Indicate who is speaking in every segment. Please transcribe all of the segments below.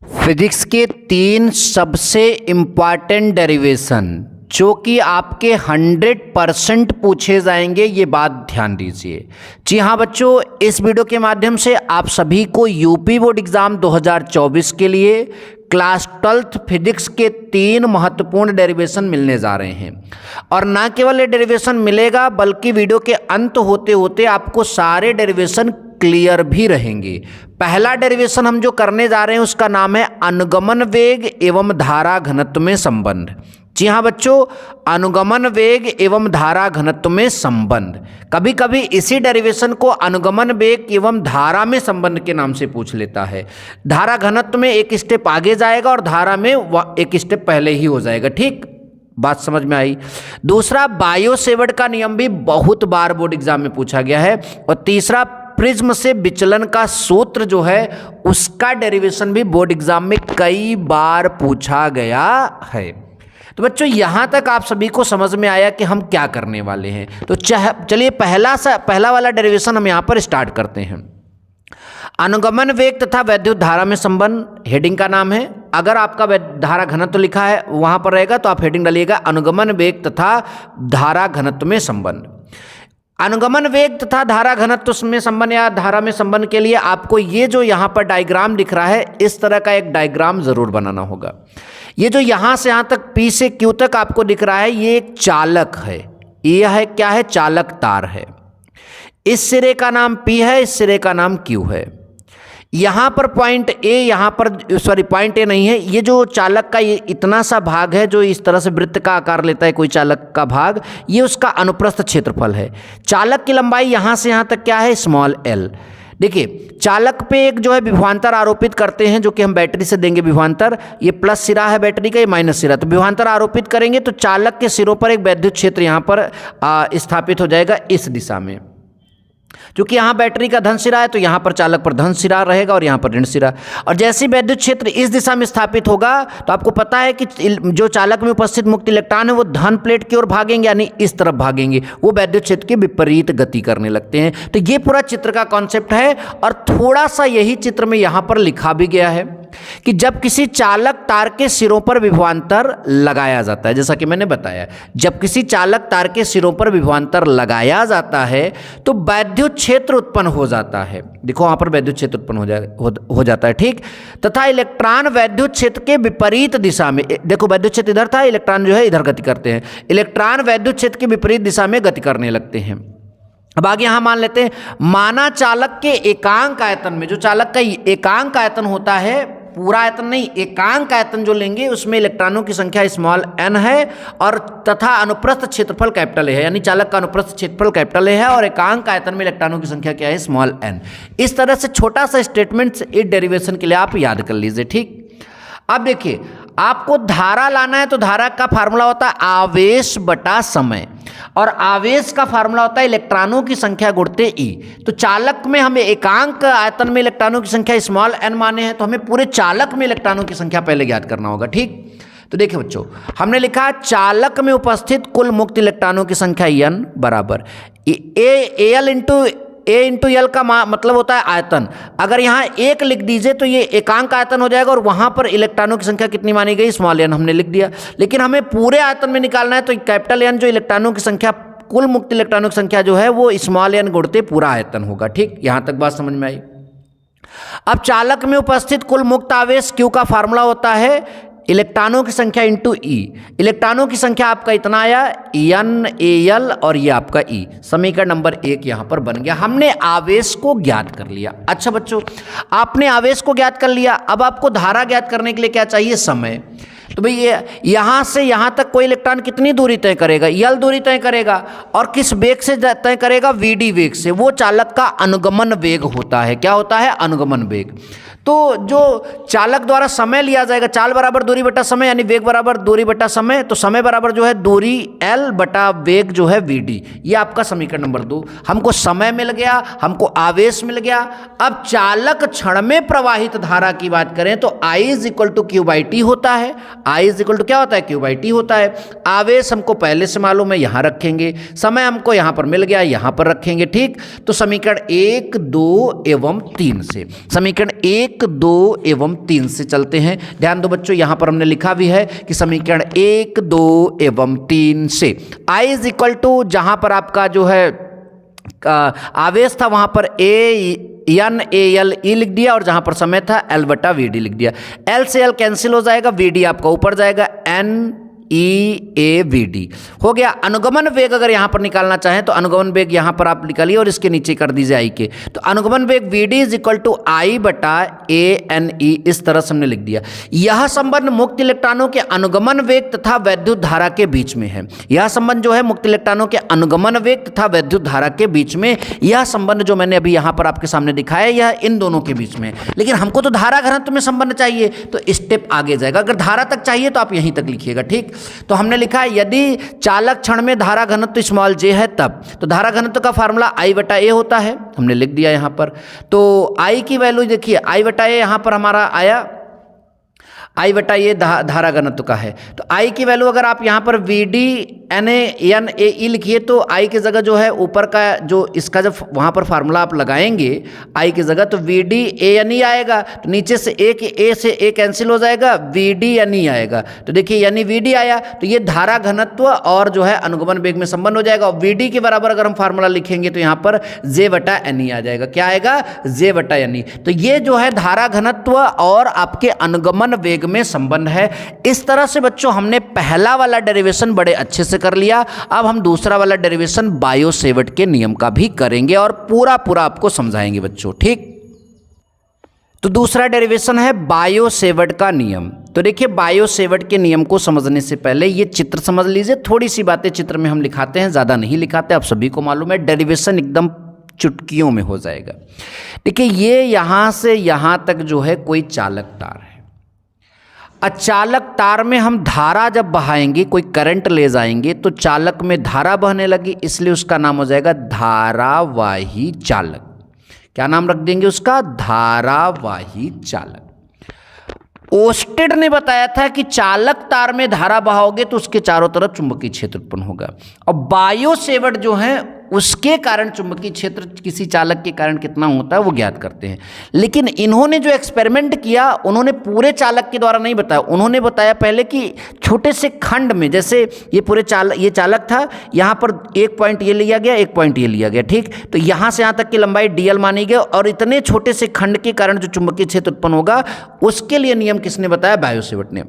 Speaker 1: Physics के 3 सबसे important derivation जो कि आपके 100% पूछे जाएंगे, ये बात ध्यान दीजिए। जी हाँ बच्चों, इस वीडियो के माध्यम से आप सभी को यूपी बोर्ड एग्जाम 2024 के लिए क्लास 12th फिजिक्स के 3 महत्वपूर्ण डेरिवेशन मिलने जा रहे हैं। और ना केवल ये डेरिवेशन मिलेगा बल्कि वीडियो के अंत होते होते आपको सारे डेरिवेशन क्लियर भी रहेंगे। पहला डेरिवेशन हम जो करने जा रहे हैं उसका नाम है अनुगमन वेग एवं धारा घनत्व में संबंध। जी हाँ बच्चों, अनुगमन वेग एवं धारा घनत्व में संबंध। कभी कभी इसी डेरिवेशन को अनुगमन वेग एवं धारा में संबंध के नाम से पूछ लेता है। धारा घनत्व में एक स्टेप आगे जाएगा और धारा में एक स्टेप पहले ही हो जाएगा। ठीक, बात समझ में आई। दूसरा, बायो सेवर्ट का नियम भी बहुत बार बोर्ड एग्जाम में पूछा गया है। और तीसरा, प्रिज्म से विचलन का सूत्र जो है उसका डेरिवेशन भी बोर्ड एग्जाम में कई बार पूछा गया है। तो बच्चों यहां तक आप सभी को समझ में आया कि हम क्या करने वाले हैं। तो चलिए पहला वाला डेरिवेशन हम यहां पर स्टार्ट करते हैं। अनुगमन वेग तथा वैद्युत धारा में संबंध हेडिंग का नाम है। अगर आपका धारा घनत्व लिखा है वहां पर रहेगा तो आप हेडिंग डालिएगा अनुगमन वेग तथा धारा घनत्व में संबंध। अनुगमन वेग तथा धारा घनत्व में संबंध या धारा में संबंध के लिए आपको ये जो यहाँ पर डायग्राम दिख रहा है इस तरह का एक डायग्राम जरूर बनाना होगा। ये जो यहाँ से यहाँ तक P से Q तक आपको दिख रहा है ये एक चालक है। यह है क्या है? चालक तार है। इस सिरे का नाम P है, इस सिरे का नाम Q है। यहाँ पर पॉइंट A, यहाँ पर सॉरी पॉइंट A नहीं है, ये जो चालक का ये इतना सा भाग है जो इस तरह से वृत्त का आकार लेता है कोई चालक का भाग, ये उसका अनुप्रस्थ क्षेत्रफल है। चालक की लंबाई यहाँ से यहाँ तक क्या है? Small l। देखिए चालक पे एक जो है विभवांतर आरोपित करते हैं जो कि हम बैटरी से देंगे विभवांतर। ये प्लस सिरा है बैटरी का, ये माइनस सिरा। तो विभवांतर आरोपित करेंगे तो चालक के सिरों पर एक वैद्युत क्षेत्र यहाँ पर स्थापित हो जाएगा इस दिशा में। क्योंकि यहाँ बैटरी का धन सिरा है तो यहाँ पर चालक पर धन सिरा रहेगा और यहाँ पर ऋण सिरा। और जैसे वैद्युत क्षेत्र इस दिशा में स्थापित होगा तो आपको पता है कि जो चालक में उपस्थित मुक्त इलेक्ट्रॉन है वो धन प्लेट की ओर भागेंगे, यानी इस तरफ भागेंगे। वो वैद्युत क्षेत्र के विपरीत गति करने लगते हैं। तो ये पूरा चित्र का कॉन्सेप्ट है। और थोड़ा सा यही चित्र में यहाँ पर लिखा भी गया है कि जब किसी चालक तार के सिरों पर विभवांतर लगाया जाता है, जैसा कि मैंने बताया, जब किसी चालक तार के सिरों पर विभवांतर लगाया जाता है तो वैद्युत क्षेत्र उत्पन्न हो जाता है। देखो वहां पर वैद्युत क्षेत्र उत्पन्न हो जाता है। ठीक, तथा इलेक्ट्रॉन वैद्युत क्षेत्र के विपरीत दिशा में, देखो वैद्युत क्षेत्र इधर था, इलेक्ट्रॉन जो है इधर गति करते हैं। इलेक्ट्रॉन वैद्युत क्षेत्र के विपरीत दिशा में गति करने लगते हैं। अब आगे यहां मान लेते हैं, माना चालक के एकांक आयतन में, जो चालक का एकांक आयतन होता है, पूरा आयतन नहीं, एकांक आयतन जो लेंगे उसमें इलेक्ट्रॉनों की संख्या स्मॉल n है और तथा अनुप्रस्थ क्षेत्रफल कैपिटल A है, यानी चालक का अनुप्रस्थ क्षेत्रफल कैपिटल A है और एकांक आयतन में इलेक्ट्रॉनों की संख्या क्या है? Small n। इस तरह से छोटा सा स्टेटमेंट इस डेरिवेशन के लिए आप याद कर लीजिए। ठीक, अब देखिए आपको धारा लाना है तो धारा का फार्मूला होता है आवेश बटा समय, और आवेश का फार्मूला होता है इलेक्ट्रॉनों की संख्या गुणते E। तो चालक में हमें एकांक आयतन में इलेक्ट्रॉनों की संख्या स्मॉल n माने हैं तो हमें पूरे चालक में इलेक्ट्रॉनों की संख्या पहले ज्ञात करना होगा। ठीक, तो देखिए बच्चों हमने लिखा चालक में उपस्थित कुल मुक्त इलेक्ट्रॉनों की संख्या n बराबर A इंटू एल का मतलब होता है आयतन। अगर यहाँ 1 लिख दीजिए तो ये एकांक आयतन हो जाएगा और वहां पर इलेक्ट्रॉनों की संख्या कितनी मानी गई? स्मॉल n हमने लिख दिया। लेकिन हमें पूरे आयतन में निकालना है तो कैपिटल N जो इलेक्ट्रॉनों की संख्या, कुल मुक्त इलेक्ट्रॉनों की संख्या जो है वो स्मॉल n गुणते पूरा आयतन होगा। ठीक, यहां तक बात समझ में आई। अब चालक में उपस्थित कुल मुक्त आवेश Q का फार्मूला होता है इलेक्ट्रॉनों की संख्या इंटू E। इलेक्ट्रॉनों की संख्या आपका इतना आया NaL और ये आपका E। समीकरण नंबर 1 यहां पर बन गया। हमने आवेश को ज्ञात कर लिया। अच्छा बच्चों, आपने आवेश को ज्ञात कर लिया, अब आपको धारा ज्ञात करने के लिए क्या चाहिए? समय। तो भाई ये यहां से यहां तक कोई इलेक्ट्रॉन कितनी दूरी तय करेगा? L दूरी तय करेगा। और किस वेग से तय करेगा? VD वेग से। वो चालक का अनुगमन वेग होता है। क्या होता है? अनुगमन वेग। तो जो चालक द्वारा समय लिया जाएगा, चाल बराबर दूरी बटा समय, यानी वेग बराबर दूरी बटा समय, तो समय बराबर जो है दूरी L बटा वेग जो है VD। ये आपका समीकरण नंबर 2। हमको समय मिल गया, हमको आवेश मिल गया। अब चालक क्षण में प्रवाहित धारा की बात करें तो I is equal to Q/T होता है। I इज इक्वल टू क्या होता है? Q/T होता है। आवेश हमको पहले से मालूम है, यहां रखेंगे। समय हमको यहां पर मिल गया, यहां पर रखेंगे। ठीक, तो समीकरण 1, 2 एवं 3 से, समीकरण 1, 1, 2 एवं 3 से चलते हैं। ध्यान दो बच्चों, यहां पर हमने लिखा भी है कि समीकरण 1, 2 एवं 3 से I इज इक्वल टू, जहां पर आपका जो है आवेश था वहां पर NaLe लिख दिया और जहां पर समय था L/Vd लिख दिया। L से L कैंसिल हो जाएगा, Vd आपका ऊपर जाएगा, NeAVd हो गया। अनुगमन वेग अगर यहां पर निकालना चाहें तो अनुगमन वेग यहां पर आप निकालिए और इसके नीचे कर दीजिए I के, तो अनुगमन वेग Vd is equal to I/ANE, इस तरह से हमने लिख दिया। यह संबंध मुक्त इलेक्ट्रॉनों के अनुगमन वेग तथा वैद्युत धारा के बीच में है। यह संबंध जो है मुक्त इलेक्ट्रॉनों के अनुगमन वेग तथा वैद्युत धारा के बीच में, यह संबंध जो मैंने अभी यहां पर आपके सामने दिखाया, यह इन दोनों के बीच में है। लेकिन हमको तो धारा घनत्व में संबंध चाहिए, तो स्टेप आगे जाएगा। अगर धारा तक चाहिए तो आप यहीं तक लिखिएगा, ठीक। तो हमने लिखा है यदि चालक क्षण में धारा घनत्व स्मॉल j है तब, तो धारा घनत्व का फार्मूला I/A होता है, हमने लिख दिया यहां पर। तो I की वैल्यू देखिए, I/A यहां पर हमारा आया, I/A धारा घनत्व का है। तो I की वैल्यू अगर आप यहां पर VD/NaE लिखिए तो I की जगह जो है ऊपर का जो इसका जब वहां पर फार्मूला आप लगाएंगे I की जगह, तो VD/ANE आएगा, तो नीचे से A से A कैंसिल हो जाएगा, VD/NE आएगा। तो देखिए यानी VD आया, तो ये धारा घनत्व और जो है अनुगमन वेग में संबंध हो जाएगा। और VD के बराबर अगर हम फार्मूला लिखेंगे तो यहाँ पर J/NE आ जाएगा। क्या आएगा? J/NE। तो ये जो है धारा घनत्व और आपके अनुगमन वेग में संबंध है। इस तरह से बच्चों हमने पहला वाला डेरिवेशन बड़े अच्छे से कर लिया। अब हम दूसरा वाला डेरिवेशन बायो-सेवर्ट के नियम का भी करेंगे और पूरा आपको समझाएंगे बच्चों, ठीक। तो दूसरा डेरिवेशन है बायो-सेवर्ट का नियम। तो देखिए बायो-सेवर्ट के नियम को समझने से पहले ये चित्र समझ लीजिए। थोड़ी सी बातें चित्र में हम लिखाते हैं, ज़्यादा नहीं लिखाते, आप सभी को मालूम है। डेरिवेशन एकदम चुटकियों में हो जाएगा। देखिए ये यहाँ से यहाँ तक जो है कोई चालक तार है। अचालक तार में हम धारा जब बहाएंगे, कोई करंट ले जाएंगे, तो चालक में धारा बहने लगी, इसलिए उसका नाम हो जाएगा धारावाही चालक। क्या नाम रख देंगे उसका? धारावाही चालक। ओस्टेड ने बताया था कि चालक तार में धारा बहाओगे तो उसके चारों तरफ चुंबकीय क्षेत्र उत्पन्न होगा। और बायो-सेवर्ट जो है उसके कारण चुंबकीय क्षेत्र किसी चालक के कारण कितना होता है वो ज्ञात करते हैं। लेकिन इन्होंने जो एक्सपेरिमेंट किया उन्होंने पूरे चालक के द्वारा नहीं बताया। उन्होंने बताया पहले कि छोटे से खंड में, जैसे ये ये चालक था, यहाँ पर एक पॉइंट ये लिया गया, एक पॉइंट ये लिया गया, ठीक। तो यहाँ से यहाँ तक की लंबाई dl मानी गई और इतने छोटे से खंड के कारण जो चुंबकीय क्षेत्र उत्पन्न होगा उसके लिए नियम किसने बताया? बायो-सेवर्ट ने।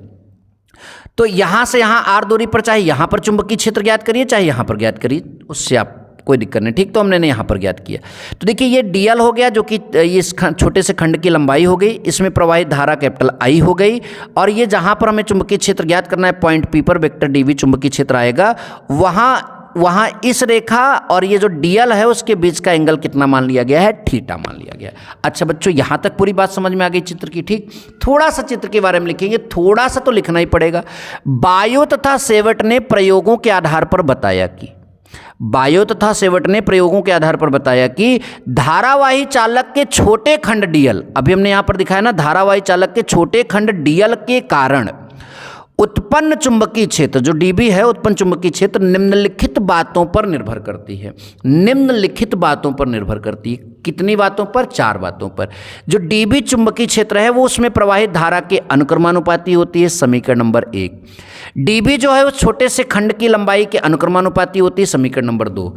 Speaker 1: तो यहाँ से यहाँ r दूरी पर चाहे यहाँ पर चुंबकीय क्षेत्र ज्ञात करिए, चाहे यहाँ पर ज्ञात करिए, उससे आप कोई दिक्कत नहीं, ठीक। तो हमने यहाँ पर ज्ञात किया। तो देखिए ये dl हो गया, जो कि ये इस छोटे से खंड की लंबाई हो गई, इसमें प्रवाहित धारा कैपिटल I हो गई। और ये जहाँ पर हमें चुंबकीय क्षेत्र ज्ञात करना है, पॉइंट P पर वेक्टर dv चुंबकीय क्षेत्र आएगा, वहाँ इस रेखा और ये जो dl है उसके बीच का एंगल कितना मान लिया गया है? थीटा मान लिया गया है। अच्छा बच्चों, यहाँ तक पूरी बात समझ में आ गई चित्र की, ठीक। थोड़ा सा चित्र के बारे में लिखेंगे, थोड़ा सा तो लिखना ही पड़ेगा। बायो तथा सेवर्ट ने प्रयोगों के आधार पर बताया कि धारावाही चालक के छोटे खंड dl, अभी हमने यहां पर दिखाया ना, धारावाही चालक के छोटे खंड dl के कारण उत्पन्न चुंबकीय क्षेत्र जो dB है, उत्पन्न चुंबकीय क्षेत्र निम्नलिखित बातों पर निर्भर करती है। निम्नलिखित बातों पर निर्भर करती है। कितनी बातों पर? 4 बातों पर। जो dB चुंबकीय क्षेत्र है वो उसमें प्रवाहित धारा के अनुक्रमानुपाती होती है, समीकरण नंबर 1। dB जो है वो छोटे से खंड की लंबाई के अनुक्रमानुपाती होती है, समीकरण नंबर 2।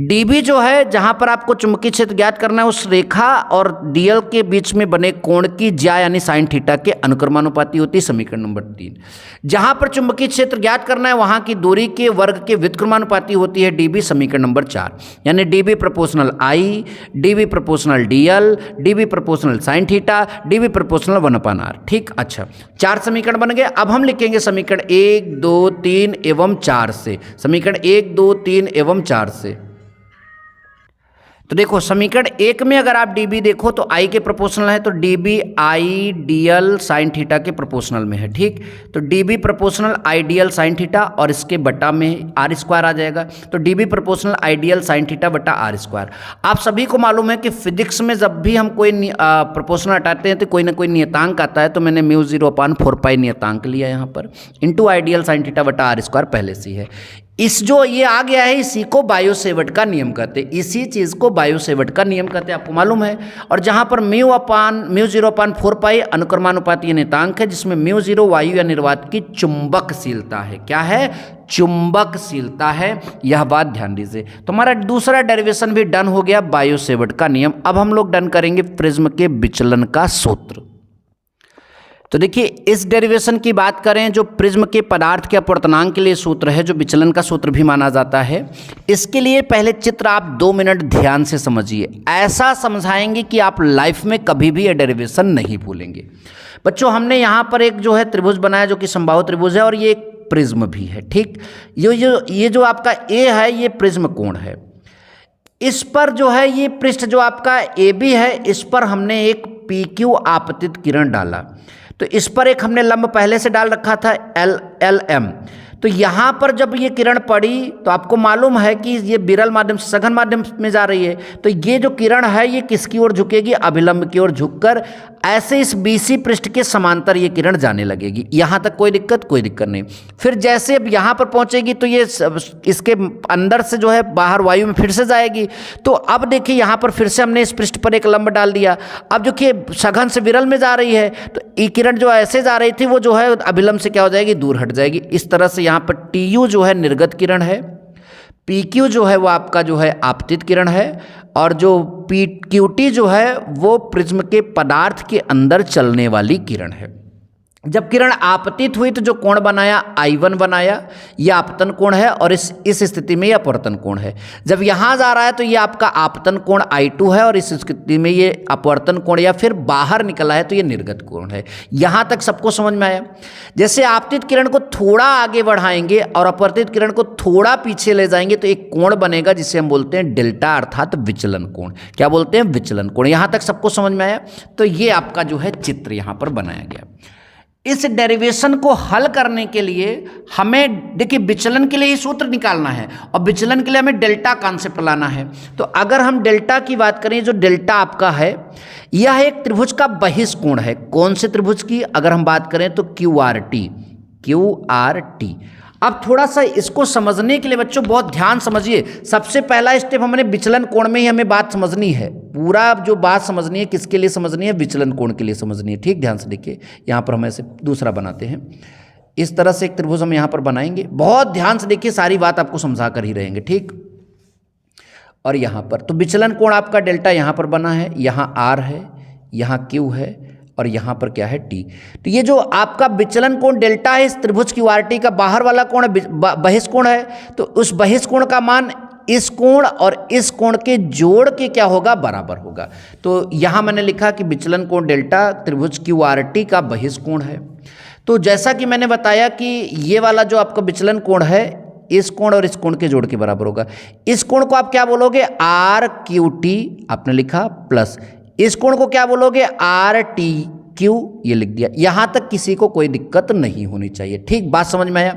Speaker 1: dB जो है जहां पर आपको चुंबकीय क्षेत्र ज्ञात करना है उस रेखा और dl के बीच में बने कोण की ज्या यानी साइन थीटा के अनुक्रमानुपाती होती है, समीकरण नंबर 3। जहां पर चुंबकीय क्षेत्र ज्ञात करना है वहां की दूरी के वर्ग के व्युत्क्रमानुपाती होती है dB, समीकरण नंबर 4। यानी dB proportional I, dB proportional dl, dB proportional sine theta, dB proportional 1/r, ठीक। अच्छा 4 समीकरण बन गए। अब हम लिखेंगे समीकरण 1, 2, 3 एवं 4 से। समीकरण 1, 2, 3 एवं 4 से। तो देखो समीकरण 1 में अगर आप dB देखो तो I के प्रोपोर्शनल है, तो dB I dl sine theta के प्रोपोर्शनल में है, ठीक। तो dB proportional I dl sine theta और इसके बटा में r² आ जाएगा। तो dB proportional I dl sine theta बटा r²। आप सभी को मालूम है कि फिजिक्स में जब भी हम कोई प्रोपोर्शनल हटाते हैं तो कोई ना कोई नियतांक आता है। तो मैंने μ0/4π नियतांक लिया यहाँ पर, into I dl sine theta बटा r² पहले से है। इस जो ये आ गया है इसी को बायो-सेवर्ट का नियम कहते हैं, इसी चीज़ को बायो-सेवर्ट का नियम कहते हैं, आपको मालूम है। और जहाँ पर म्यू 0/4 पाई अनुक्रमानुपातीय नियतांक है, जिसमें म्यू 0 वायु या निर्वात की चुंबकशीलता है। क्या है? चुंबकशीलता है। यह बात ध्यान दीजिए। तो हमारा दूसरा डेरिवेशन भी डन हो गया, बायो-सेवर्ट का नियम। अब हम लोग डन करेंगे प्रिज्म के विचलन का सूत्र। तो देखिए इस डेरिवेशन की बात करें, जो प्रिज्म के पदार्थ के अपवर्तनांक के लिए सूत्र है, जो विचलन का सूत्र भी माना जाता है, इसके लिए पहले चित्र आप 2 मिनट ध्यान से समझिए। ऐसा समझाएंगे कि आप लाइफ में कभी भी ये डेरिवेशन नहीं भूलेंगे। बच्चों हमने यहाँ पर एक जो है त्रिभुज बनाया, जो कि समबाहु त्रिभुज है, और ये एक प्रिज्म भी है। ठीक, ये जो आपका ए है, ये प्रिज्म कोण है। इस पर जो है ये पृष्ठ जो आपका ए बी है, इस पर हमने एक पी क्यू आपतित किरण डाला। तो इस पर एक हमने लंब पहले से डाल रखा था एल एम। तो यहाँ पर जब ये किरण पड़ी तो आपको मालूम है कि ये विरल माध्यम से सघन माध्यम में जा रही है। तो ये जो किरण है ये किसकी ओर झुकेगी? अभिलंब की ओर झुककर ऐसे इस बीसी पृष्ठ के समांतर ये किरण जाने लगेगी। यहाँ तक कोई दिक्कत नहीं। फिर जैसे अब यहाँ पर पहुँचेगी तो ये इसके अंदर से जो है बाहर वायु में फिर से जाएगी। तो अब देखिए यहाँ पर फिर से हमने इस पृष्ठ पर एक लंब डाल दिया। अब देखिए सघन से विरल में जा रही है, तो ये किरण जो ऐसे जा रही थी वो जो है अभिलंब से क्या हो जाएगी? दूर हट जाएगी। इस तरह से यहाँ पर टी यू जो है निर्गत किरण है, पी क्यू जो है वो आपका जो है आपतित किरण है, और जो पी क्यू टी जो है वो प्रिज्म के पदार्थ के अंदर चलने वाली किरण है। जब किरण आपतित हुई तो जो कोण बनाया I1 बनाया, यह आपतन कोण है, और इस स्थिति में यह अपवर्तन कोण है। जब यहाँ जा रहा है तो यह आपका आपतन कोण I2 है, और इस स्थिति में ये अपवर्तन कोण या फिर बाहर निकला है तो ये निर्गत कोण है। यहाँ तक सबको समझ में आया? जैसे आपतित किरण को थोड़ा आगे बढ़ाएंगे और अपवर्तित किरण को थोड़ा पीछे ले जाएंगे तो एक कोण बनेगा जिसे हम बोलते हैं डेल्टा, अर्थात विचलन कोण। क्या बोलते हैं? विचलन कोण। यहाँ तक सबको समझ में आया? तो ये आपका जो है चित्र यहाँ पर बनाया गया। इस डेरिवेशन को हल करने के लिए हमें देखिए विचलन के लिए ही सूत्र निकालना है, और विचलन के लिए हमें डेल्टा कॉन्सेप्ट लाना है। तो अगर हम डेल्टा की बात करें, जो डेल्टा आपका है यह एक त्रिभुज का बहिष्कोण है। कौन से त्रिभुज की अगर हम बात करें तो QRT। अब थोड़ा सा इसको समझने के लिए बच्चों बहुत ध्यान समझिए। सबसे पहला स्टेप हमने विचलन कोण में ही हमें बात समझनी है। पूरा जो बात समझनी है किसके लिए समझनी है? विचलन कोण के लिए समझनी है। ठीक, ध्यान से देखिए। यहाँ पर हम ऐसे दूसरा बनाते हैं, इस तरह से एक त्रिभुज हम यहाँ पर बनाएंगे। बहुत ध्यान से देखिए, सारी बात आपको समझा कर ही रहेंगे। ठीक, और यहाँ पर तो विचलन कोण आपका डेल्टा यहाँ पर बना है, यहाँ R है, यहाँ Q है, और यहाँ पर क्या है? T। तो ये जो आपका विचलन कोण डेल्टा है, इस त्रिभुज QRT का बाहर वाला कोण बहिष्कोण है। तो उस बहिष्कोण का मान इस कोण और इस कोण के जोड़ के क्या होगा? बराबर होगा। तो यहाँ मैंने लिखा कि विचलन कोण डेल्टा त्रिभुज QRT का बहिष्कोण है। तो जैसा कि मैंने बताया कि ये वाला जो आपका विचलन कोण है इस कोण और इस कोण के जोड़ के बराबर होगा। इस कोण को आप क्या बोलोगे? RQT आपने लिखा, प्लस इस कोण को क्या बोलोगे? RTQ, ये लिख दिया। यहां तक किसी को कोई दिक्कत नहीं होनी चाहिए। ठीक, बात समझ में आया?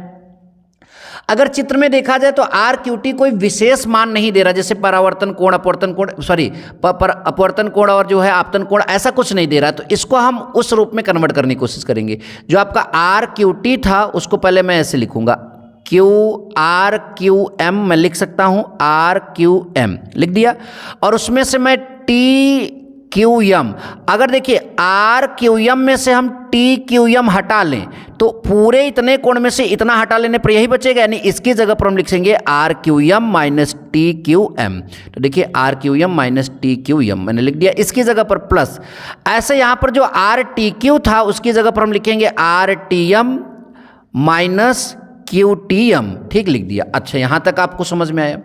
Speaker 1: अगर चित्र में देखा जाए तो RQT कोई विशेष मान नहीं दे रहा, जैसे परावर्तन कोण, अपवर्तन कोण, अपवर्तन कोण और जो है आपतन कोण, ऐसा कुछ नहीं दे रहा। तो इसको हम उस रूप में कन्वर्ट करने की कोशिश करेंगे। जो आपका RQT था उसको पहले मैं ऐसे लिखूंगा, QRQM मैं लिख सकता हूं, RQM लिख दिया, और उसमें से मैं TQM, अगर देखिए RQM में से हम TQM हटा लें तो पूरे इतने कोण में से इतना हटा लेने पर यही बचेगा, यानी इसकी जगह पर हम लिखेंगे RQM माइनस TQM। तो देखिए RQM माइनस TQM मैंने लिख दिया, इसकी जगह पर प्लस। ऐसे यहाँ पर जो RTQ था उसकी जगह पर हम लिखेंगे RTM माइनस QTM। ठीक, लिख दिया। अच्छा, यहाँ तक आपको समझ में आया?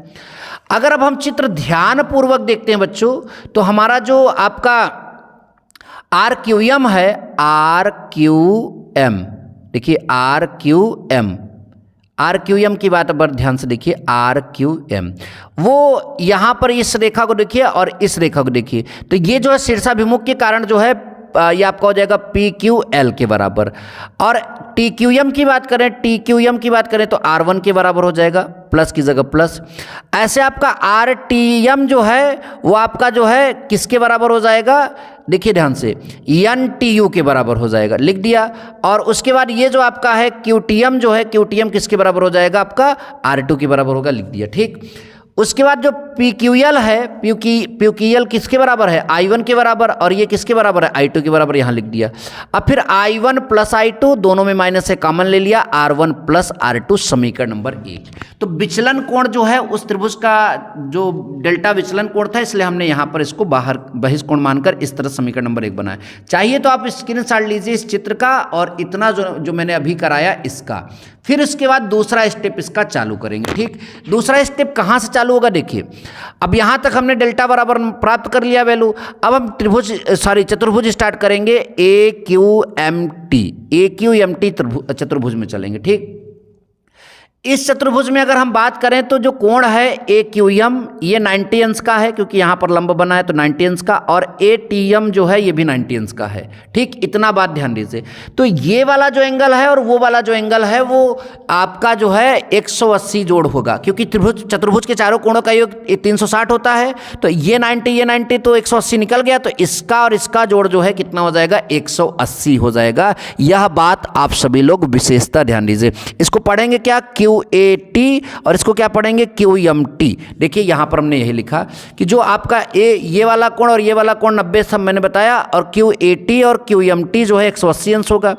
Speaker 1: अगर अब हम चित्र ध्यान पूर्वक देखते हैं बच्चों, तो हमारा जो आपका RQM है, RQM देखिए, RQM की बात अब ध्यान से देखिए, RQM वो यहाँ पर इस रेखा को देखिए और इस रेखा को देखिए। तो ये जो है शीर्षाभिमुख के कारण जो है ये आपका हो जाएगा पी क्यू एल के बराबर। और टी क्यू एम की बात करें, टी क्यू एम की बात करें तो आर वन के बराबर हो जाएगा, प्लस की जगह प्लस। ऐसे आपका आर टी एम जो है वो आपका जो है किसके बराबर हो जाएगा, देखिए ध्यान से, एन टी यू के बराबर हो जाएगा, लिख दिया। और उसके बाद ये जो आपका है क्यू टी एम जो है, क्यू टी एम किसके बराबर हो जाएगा, आपका आर टू के बराबर होगा, लिख दिया। ठीक, उसके बाद जो पी क्यू एल है, पी क्यू एल किसके बराबर है, आई वन के बराबर, और ये किसके बराबर है, आई टू के बराबर, यहाँ लिख दिया। अब फिर I one plus I two, दोनों में माइनस से कॉमन ले लिया, R one plus R two, समीकरण नंबर 1। तो विचलन कोण जो है उस त्रिभुज का जो डेल्टा विचलन कोण था, इसलिए हमने यहाँ पर इसको बाहर बहिष्कोण मानकर इस तरह समीकरण नंबर 1 बनाया। चाहिए तो आप स्क्रीनशॉट लीजिए इस चित्र का, और इतना जो मैंने अभी कराया इसका। फिर उसके बाद दूसरा स्टेप इसका चालू करेंगे। ठीक, दूसरा स्टेप कहाँ से चालू होगा, देखिए अब यहाँ तक हमने डेल्टा बराबर प्राप्त कर लिया वैल्यू। अब हम चतुर्भुज स्टार्ट करेंगे, ए क्यू एम टी चतुर्भुज में चलेंगे। ठीक, इस चतुर्भुज में अगर हम बात करें तो जो कोण है ए क्यू एम, ये 90 अंश का है, क्योंकि यहाँ पर लंब बना है तो 90 अंश का, और ए टी एम जो है ये भी 90 अंश का है। ठीक, इतना बात ध्यान दीजिए। तो ये वाला जो एंगल है और वो वाला जो एंगल है वो आपका जो है 180 जोड़ होगा, क्योंकि चतुर्भुज के चारों कोणों का योग 360 होता है। तो ये 90 तो 180 निकल गया, तो इसका और इसका जोड़ जो है कितना हो जाएगा, 180 हो जाएगा। यह बात आप सभी लोग विशेषता ध्यान दीजिए। इसको पढ़ेंगे क्या, क्यू ए टी, और इसको क्या पढ़ेंगे, क्यू एम टी। देखिए यहां पर हमने यही लिखा कि जो आपका ये वाला कोण और ये वाला कोण 90 सब मैंने बताया, और क्यू ए टी और क्यू एम टी जो है 180 अंश होगा।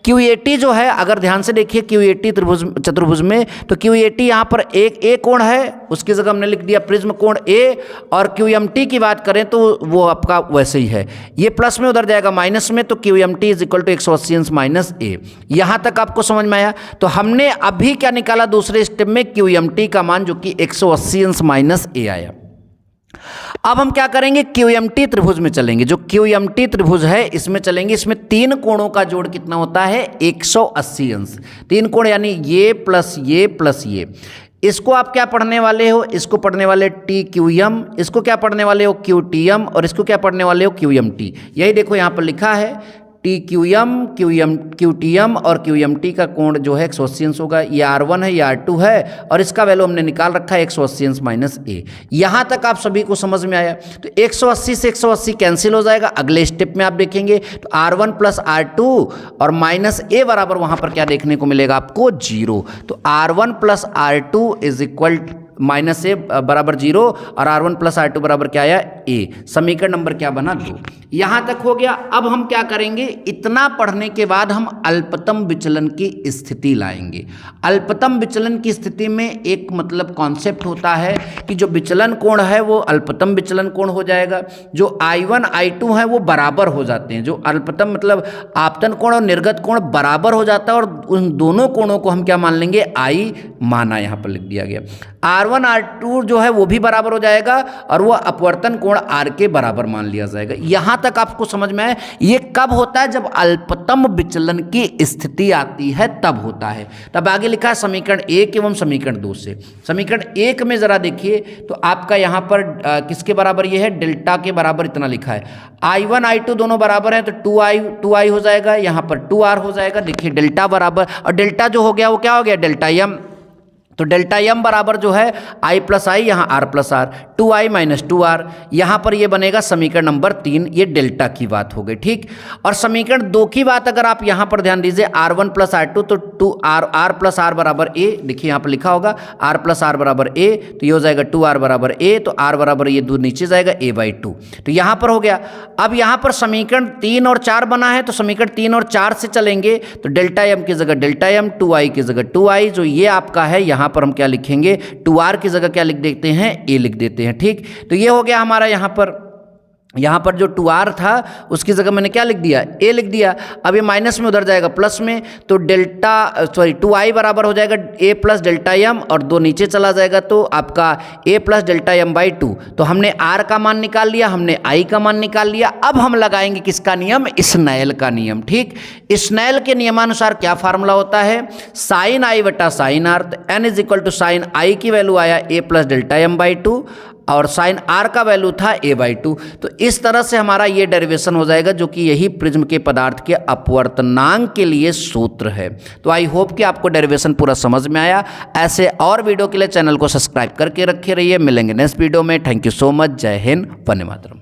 Speaker 1: क्यू ए टी जो है, अगर ध्यान से देखिए क्यू ए टी चतुर्भुज में, तो क्यू ए टी यहाँ पर एक ए कोण है, उसकी जगह हमने लिख दिया प्रिज्म कोण ए। और क्यू एम टी की बात करें तो वो आपका वैसे ही है, ये प्लस में उधर जाएगा माइनस में, तो Q M T is equal to 180 अंश माइनस ए। यहां तक आपको समझ में आया। तो हमने अभी क्या निकाला दूसरे स्टेप में, क्यू एम टी का मान जो कि 180 अंश माइनस ए आया। अब हम क्या करेंगे, क्यू एम टी त्रिभुज में चलेंगे। जो क्यू एम टी त्रिभुज है इसमें चलेंगे। इसमें 3 कोणों का जोड़ कितना होता है, 180 अंश। 3 कोण यानी ये प्लस ये प्लस ये। इसको आप क्या पढ़ने वाले हो, इसको पढ़ने वाले टी क्यू एम, इसको क्या पढ़ने वाले हो, क्यू टी एम, और इसको क्या पढ़ने वाले हो, क्यू एम टी। यही देखो यहाँ पर लिखा है T Q M, Q T M और क्यू एम टी का कोण जो है 180 अंश होगा। ये आर वन है, ये आर टू है, और इसका वैल्यू हमने निकाल रखा है 180 अंश माइनस ए। यहाँ तक आप सभी को समझ में आया। तो 180 से 180 कैंसिल हो जाएगा। अगले स्टेप में आप देखेंगे तो R one plus R two और माइनस ए बराबर वहाँ पर क्या देखने को मिलेगा आपको, 0। तो R one plus R two is equal minus A बराबर 0, और R one plus R two बराबर क्या आया, ए। समीकरण नंबर क्या बना, 2। यहां तक हो गया। अब हम क्या करेंगे, इतना पढ़ने के बाद हम अल्पतम विचलन की स्थिति लाएंगे। अल्पतम विचलन की स्थिति में एक मतलब कॉन्सेप्ट होता है कि जो विचलन कोण है वो अल्पतम विचलन कोण हो जाएगा। जो I1 I2 है वो बराबर हो जाते हैं। जो अल्पतम मतलब आपतन कोण और निर्गत कोण बराबर हो जाता है, और उन दोनों कोणों को हम क्या मान लेंगे, I माना, यहाँ पर लिख दिया गया। R1 R2 जो है वो भी बराबर हो जाएगा, और वो अपवर्तन कोण R के बराबर मान लिया जाएगा। यहां तक आपको समझ में आए। ये कब होता है, जब अल्पतम विचलन की स्थिति आती है तब होता है। तब आगे लिखा है समीकरण 1 एवं समीकरण 2 से। समीकरण 1 में जरा देखिए तो आपका यहां पर किसके बराबर ये है, डेल्टा के बराबर इतना लिखा है। I1 I2 दोनों बराबर हैं, तो 2i हो जाएगा, यहां पर 2r हो जाएगा। देखिए डेल्टा बराबर, और डेल्टा जो हो गया वो क्या हो गया, डेल्टा एम। तो डेल्टा एम बराबर जो है आई प्लस आई, यहाँ are plus are, 2i minus 2r। यहाँ पर ये बनेगा समीकरण नंबर 3। ये डेल्टा की बात हो गई। ठीक, और समीकरण 2 की बात अगर आप यहाँ पर ध्यान दीजिए, R1 प्लस R2, तो 2r प्लस आर बराबर ए। देखिए यहाँ पर लिखा होगा r प्लस आर बराबर ए, तो ये हो जाएगा 2r बराबर ए, तो r बराबर ये दूर नीचे जाएगा a/2। तो यहाँ पर हो गया। अब यहाँ पर समीकरण 3 और 4 बना है, तो समीकरण 3 और 4 से चलेंगे। तो डेल्टा एम की जगह डेल्टा एम, 2i की जगह 2i, जो ये आपका है यहाँ पर हम क्या लिखेंगे, 2r की जगह क्या लिख देते हैं, a लिख देते हैं। ठीक, तो ये हो गया हमारा यहाँ पर जो 2r था उसकी जगह मैंने क्या लिख दिया, a लिख दिया। अब ये माइनस में उधर जाएगा प्लस में, तो 2i बराबर हो जाएगा a प्लस डेल्टा एम, और 2 नीचे चला जाएगा तो आपका a plus delta M by 2। तो हमने r का मान निकाल लिया, हमने i का मान निकाल लिया। अब हम लगाएंगे किसका नियम, स्नेल का नियम। ठीक, स्नेल के नियमानुसार क्या फार्मूला होता है, साइन i बटा sine r। n is equal to sine i की वैल्यू आया a plus delta M by 2, और साइन आर का वैल्यू था a/2। तो इस तरह से हमारा ये डेरिवेशन हो जाएगा, जो कि यही प्रिज्म के पदार्थ के अपवर्तनांक के लिए सूत्र है। तो आई होप कि आपको डेरिवेशन पूरा समझ में आया। ऐसे और वीडियो के लिए चैनल को सब्सक्राइब करके रखे रहिए। मिलेंगे नेक्स्ट वीडियो में। Thank you so much. जय हिंद, वंदे मातरम।